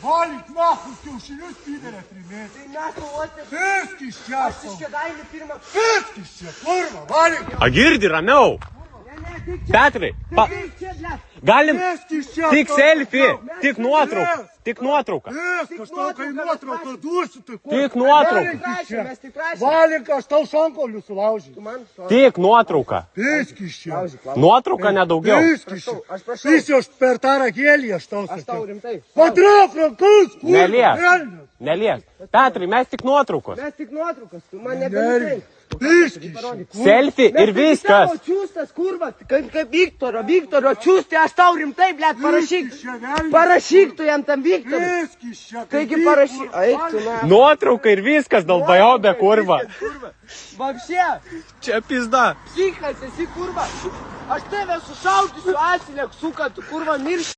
Valyk nahų kiaušinius pybėlę primėti. Viskis čia. Viskis čia, kurva, valyk. A girdi, ramiau. Petrai, galim tik selfie, tik nuotrauką. Tik nuotrauką. Viskas, tau kai nuotrauką duosiu, tai kur. Tik nuotrauką. Valyk, aš tau šonkaulių sulaužysiu. Tik nuotrauką. Viskis čia. Nuotrauką nedaugiau. Viskis čia. Visi aš per tą ragelį aš tau sakiau. Patrauk rankas, kurva. Neliek. Neliek. Petrai, mes tik nuotraukos. Mes tik nuotraukas, tu man nebelikai. Viskis. Selfie ir viskas. Mes čiūstas, kurva, kaip Viktoro čiūsti, aš tau rimtai, blėt, parašyk. Parašyk tu jam tam Viktorui. Viskis čia. Taigi parašyk. Eik tu, na. Nuotrauka ir viskas, dalbajobė, kurva. Vapšė, Čia pizda. psichas esi, kurva. Aš tave sušaudysiu, atsilėk, suka, tu kurva mirši.